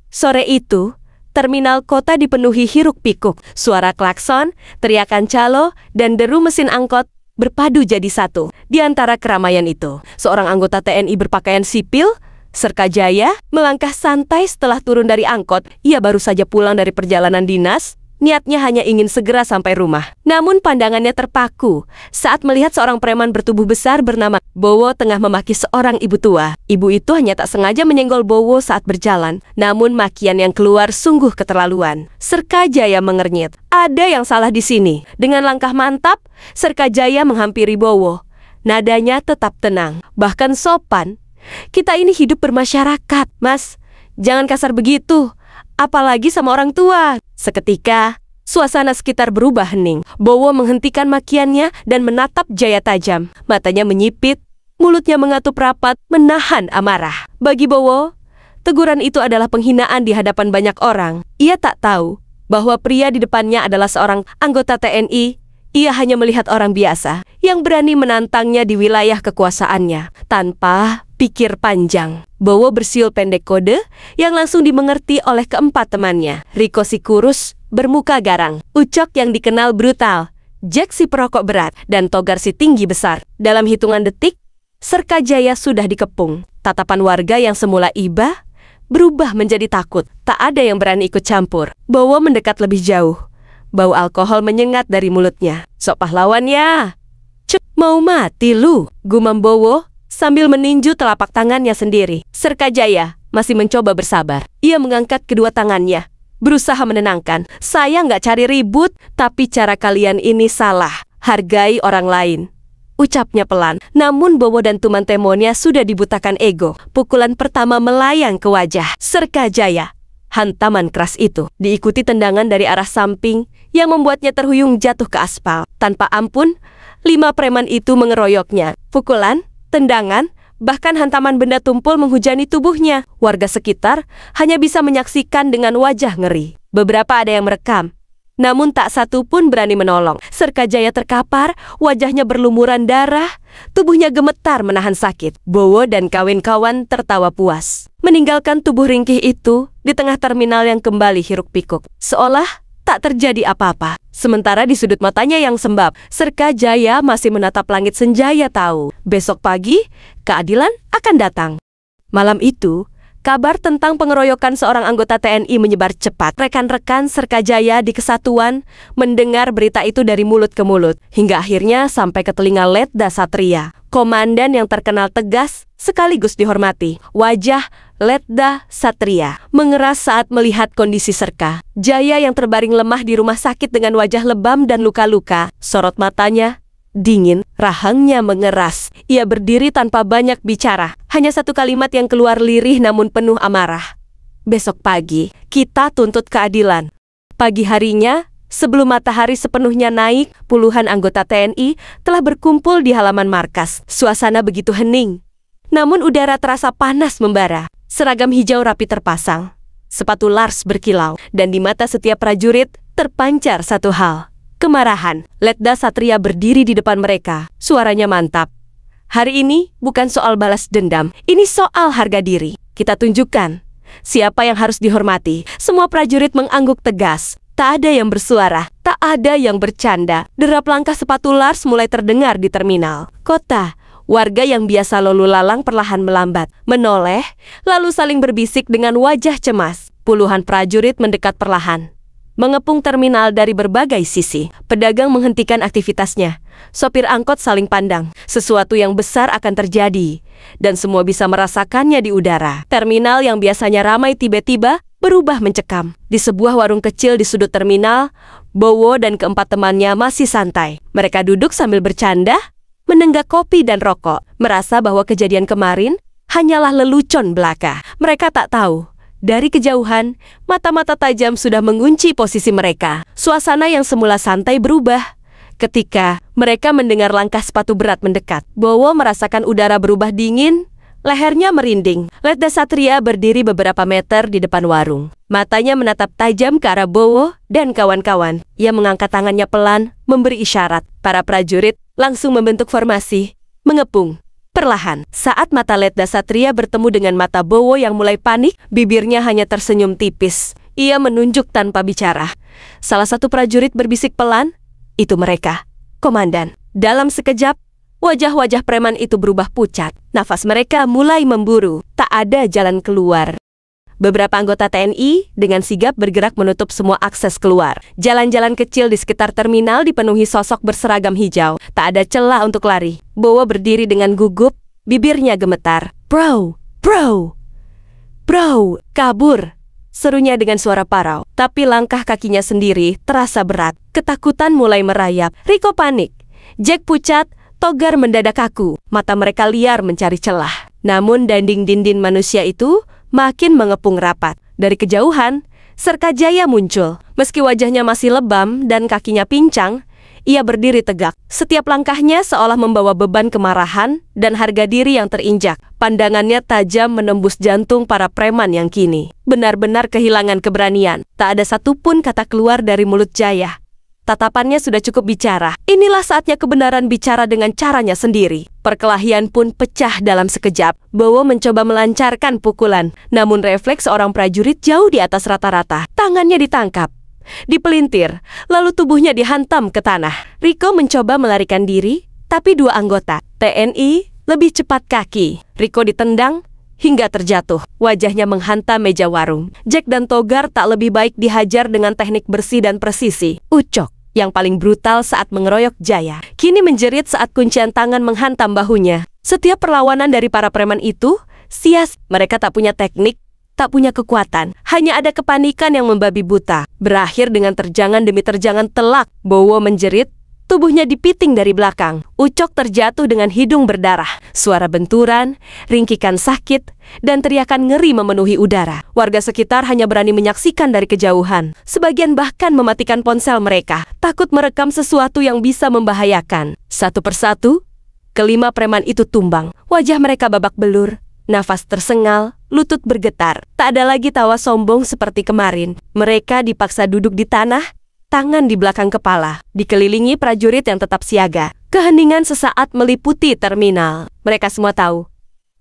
Sore itu, terminal kota dipenuhi hiruk-pikuk. Suara klakson, teriakan calo, dan deru mesin angkot berpadu jadi satu. Di antara keramaian itu, seorang anggota TNI berpakaian sipil, Serkajaya, melangkah santai setelah turun dari angkot. Ia baru saja pulang dari perjalanan dinas. Niatnya hanya ingin segera sampai rumah. Namun pandangannya terpaku saat melihat seorang preman bertubuh besar bernama Bowo tengah memaki seorang ibu tua. Ibu itu hanya tak sengaja menyenggol Bowo saat berjalan. Namun makian yang keluar sungguh keterlaluan. Serkajaya mengernyit. Ada yang salah di sini. Dengan langkah mantap, Serkajaya menghampiri Bowo. Nadanya tetap tenang, bahkan sopan. Kita ini hidup bermasyarakat, Mas. Jangan kasar begitu. Apalagi sama orang tua. Seketika, suasana sekitar berubah hening. Bowo menghentikan makiannya dan menatap Jaya tajam. Matanya menyipit, mulutnya mengatup rapat, menahan amarah. Bagi Bowo, teguran itu adalah penghinaan di hadapan banyak orang. Ia tak tahu bahwa pria di depannya adalah seorang anggota TNI. Ia hanya melihat orang biasa yang berani menantangnya di wilayah kekuasaannya tanpa pikir panjang. Bowo bersiul pendek kode yang langsung dimengerti oleh keempat temannya. Riko si kurus, bermuka garang, Ucok yang dikenal brutal, Jack si perokok berat, dan Togar si tinggi besar. Dalam hitungan detik, Serkajaya sudah dikepung. Tatapan warga yang semula iba berubah menjadi takut. Tak ada yang berani ikut campur. Bowo mendekat lebih jauh. Bau alkohol menyengat dari mulutnya. Sok pahlawan ya. Cek, mau mati lu, gumam Bowo sambil meninju telapak tangannya sendiri. Serkajaya masih mencoba bersabar. Ia mengangkat kedua tangannya, berusaha menenangkan. Saya nggak cari ribut, tapi cara kalian ini salah. Hargai orang lain, ucapnya pelan. Namun Bowo dan Tuman Temonnya sudah dibutakan ego. Pukulan pertama melayang ke wajah Serkajaya. Hantaman keras itu diikuti tendangan dari arah samping yang membuatnya terhuyung jatuh ke aspal. Tanpa ampun, 5 preman itu mengeroyoknya. Pukulan, tendangan, bahkan hantaman benda tumpul menghujani tubuhnya. Warga sekitar hanya bisa menyaksikan dengan wajah ngeri. Beberapa ada yang merekam, namun tak satu pun berani menolong. Serkajaya terkapar, wajahnya berlumuran darah, tubuhnya gemetar menahan sakit. Bowo dan kawan-kawan tertawa puas, meninggalkan tubuh ringkih itu di tengah terminal yang kembali hiruk-pikuk. Seolah tak terjadi apa-apa. Sementara di sudut matanya yang sembab, Serkajaya masih menatap langit senjaya tahu besok pagi keadilan akan datang. Malam itu, kabar tentang pengeroyokan seorang anggota TNI menyebar cepat. Rekan-rekan Serkajaya di Kesatuan mendengar berita itu dari mulut ke mulut, hingga akhirnya sampai ke telinga Letda Satria, komandan yang terkenal tegas sekaligus dihormati. Wajah Letda Satria mengeras saat melihat kondisi Serkajaya yang terbaring lemah di rumah sakit dengan wajah lebam dan luka-luka. Sorot matanya dingin, rahangnya mengeras. Ia berdiri tanpa banyak bicara. Hanya satu kalimat yang keluar lirih namun penuh amarah. Besok pagi, kita tuntut keadilan. Pagi harinya, sebelum matahari sepenuhnya naik, puluhan anggota TNI telah berkumpul di halaman markas. Suasana begitu hening, namun udara terasa panas membara. Seragam hijau rapi terpasang, sepatu Lars berkilau, dan di mata setiap prajurit terpancar satu hal: kemarahan. Letda Satria berdiri di depan mereka. Suaranya mantap. Hari ini bukan soal balas dendam, ini soal harga diri. Kita tunjukkan siapa yang harus dihormati. Semua prajurit mengangguk tegas. Tak ada yang bersuara, tak ada yang bercanda. Derap langkah sepatu Lars mulai terdengar di terminal kota. Warga yang biasa lalu lalang perlahan melambat, menoleh, lalu saling berbisik dengan wajah cemas. Puluhan prajurit mendekat perlahan, mengepung terminal dari berbagai sisi. Pedagang menghentikan aktivitasnya. Sopir angkot saling pandang. Sesuatu yang besar akan terjadi, dan semua bisa merasakannya di udara. Terminal yang biasanya ramai tiba-tiba berubah mencekam. Di sebuah warung kecil di sudut terminal, Bowo dan keempat temannya masih santai. Mereka duduk sambil bercanda, menenggak kopi dan rokok, merasa bahwa kejadian kemarin hanyalah lelucon belaka. Mereka tak tahu, dari kejauhan, mata-mata tajam sudah mengunci posisi mereka. Suasana yang semula santai berubah ketika mereka mendengar langkah sepatu berat mendekat. Bowo merasakan udara berubah dingin, lehernya merinding. Letda Satria berdiri beberapa meter di depan warung. Matanya menatap tajam ke arah Bowo dan kawan-kawan. Ia mengangkat tangannya pelan, memberi isyarat. Para prajurit langsung membentuk formasi, mengepung. Perlahan, saat mata Letda Satria bertemu dengan mata Bowo yang mulai panik, bibirnya hanya tersenyum tipis. Ia menunjuk tanpa bicara. Salah satu prajurit berbisik pelan, "Itu mereka, Komandan." Dalam sekejap, wajah-wajah preman itu berubah pucat. Nafas mereka mulai memburu. Tak ada jalan keluar. Beberapa anggota TNI dengan sigap bergerak menutup semua akses keluar. Jalan-jalan kecil di sekitar terminal dipenuhi sosok berseragam hijau. Tak ada celah untuk lari. Bowo berdiri dengan gugup, bibirnya gemetar. Bro, kabur!" Serunya dengan suara parau. Tapi langkah kakinya sendiri terasa berat. Ketakutan mulai merayap. Riko panik. Jack pucat, Togar mendadak kaku. Mata mereka liar mencari celah. Namun dinding manusia itu makin mengepung rapat. Dari kejauhan, Serkajaya muncul. Meski wajahnya masih lebam dan kakinya pincang, ia berdiri tegak. Setiap langkahnya seolah membawa beban kemarahan dan harga diri yang terinjak. Pandangannya tajam menembus jantung para preman yang kini benar-benar kehilangan keberanian. Tak ada satupun kata keluar dari mulut Jaya. Tatapannya sudah cukup bicara. Inilah saatnya kebenaran bicara dengan caranya sendiri. Perkelahian pun pecah dalam sekejap. Bowo mencoba melancarkan pukulan, namun refleks seorang prajurit jauh di atas rata-rata. Tangannya ditangkap, dipelintir, lalu tubuhnya dihantam ke tanah. Riko mencoba melarikan diri, tapi dua anggota TNI lebih cepat kaki. Riko ditendang hingga terjatuh. Wajahnya menghantam meja warung. Jack dan Togar tak lebih baik dihajar dengan teknik bersih dan presisi. Ucok yang paling brutal saat mengeroyok Jaya, kini menjerit saat kuncian tangan menghantam bahunya. Setiap perlawanan dari para preman itu sia-sia. Mereka tak punya teknik, tak punya kekuatan. Hanya ada kepanikan yang membabi buta. Berakhir dengan terjangan demi terjangan telak. Bowo menjerit, tubuhnya dipiting dari belakang. Ucok terjatuh dengan hidung berdarah. Suara benturan, ringkikan sakit, dan teriakan ngeri memenuhi udara. Warga sekitar hanya berani menyaksikan dari kejauhan. Sebagian bahkan mematikan ponsel mereka, takut merekam sesuatu yang bisa membahayakan. Satu persatu, kelima preman itu tumbang. Wajah mereka babak belur, nafas tersengal, lutut bergetar. Tak ada lagi tawa sombong seperti kemarin. Mereka dipaksa duduk di tanah, tangan di belakang kepala, dikelilingi prajurit yang tetap siaga. Keheningan sesaat meliputi terminal. Mereka semua tahu,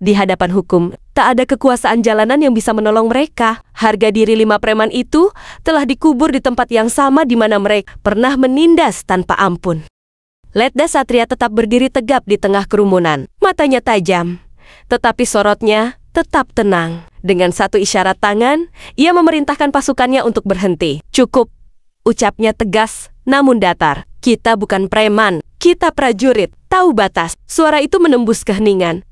di hadapan hukum, tak ada kekuasaan jalanan yang bisa menolong mereka. Harga diri lima preman itu telah dikubur di tempat yang sama di mana mereka pernah menindas tanpa ampun. Letda Satria tetap berdiri tegap di tengah kerumunan. Matanya tajam, tetapi sorotnya tetap tenang. Dengan satu isyarat tangan, ia memerintahkan pasukannya untuk berhenti. Cukup. Ucapnya tegas, namun datar. Kita bukan preman, kita prajurit. Tahu batas. Suara itu menembus keheningan.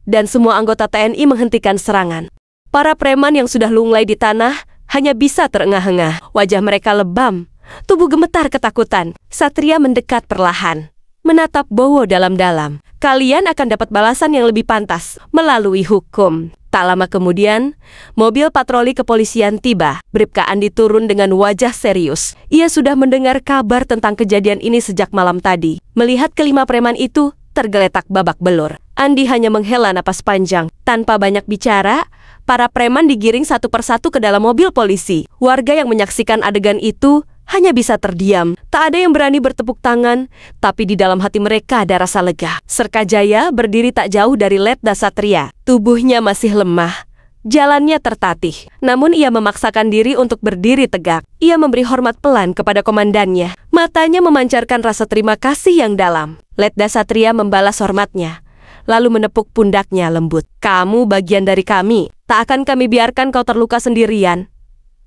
Dan semua anggota TNI menghentikan serangan. Para preman yang sudah lunglai di tanah hanya bisa terengah-engah. Wajah mereka lebam. Tubuh gemetar ketakutan. Satria mendekat perlahan. Menatap Bowo dalam-dalam. Kalian akan dapat balasan yang lebih pantas melalui hukum. Tak lama kemudian, mobil patroli kepolisian tiba. Bribka Andi turun dengan wajah serius. Ia sudah mendengar kabar tentang kejadian ini sejak malam tadi. Melihat kelima preman itu, tergeletak babak belur. Andi hanya menghela napas panjang. Tanpa banyak bicara, para preman digiring satu persatu ke dalam mobil polisi. Warga yang menyaksikan adegan itu hanya bisa terdiam. Tak ada yang berani bertepuk tangan, tapi di dalam hati mereka ada rasa lega. Serkajaya berdiri tak jauh dari Letda Satria. Tubuhnya masih lemah, jalannya tertatih. Namun ia memaksakan diri untuk berdiri tegak. Ia memberi hormat pelan kepada komandannya. Matanya memancarkan rasa terima kasih yang dalam. Letda Satria membalas hormatnya, lalu menepuk pundaknya lembut. Kamu bagian dari kami. Tak akan kami biarkan kau terluka sendirian,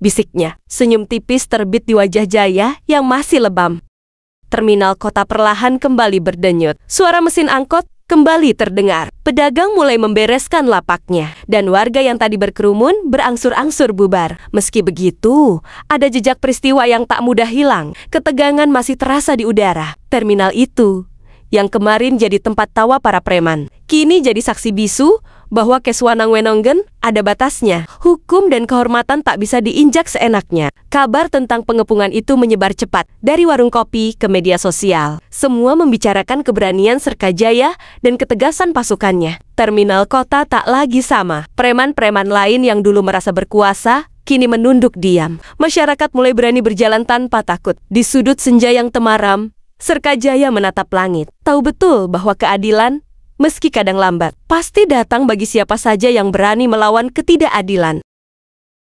bisiknya. Senyum tipis terbit di wajah Jaya yang masih lebam. Terminal kota perlahan kembali berdenyut. Suara mesin angkot kembali terdengar. Pedagang mulai membereskan lapaknya, dan warga yang tadi berkerumun berangsur-angsur bubar. Meski begitu, ada jejak peristiwa yang tak mudah hilang. Ketegangan masih terasa di udara. Terminal itu, yang kemarin jadi tempat tawa para preman, kini jadi saksi bisu bahwa Keswanang-Wenonggen ada batasnya. Hukum dan kehormatan tak bisa diinjak seenaknya. Kabar tentang pengepungan itu menyebar cepat dari warung kopi ke media sosial. Semua membicarakan keberanian Serkajaya dan ketegasan pasukannya. Terminal kota tak lagi sama. Preman-preman lain yang dulu merasa berkuasa kini menunduk diam. Masyarakat mulai berani berjalan tanpa takut. Di sudut senja yang temaram, Serkajaya menatap langit. Tahu betul bahwa keadilan meski kadang lambat, pasti datang bagi siapa saja yang berani melawan ketidakadilan.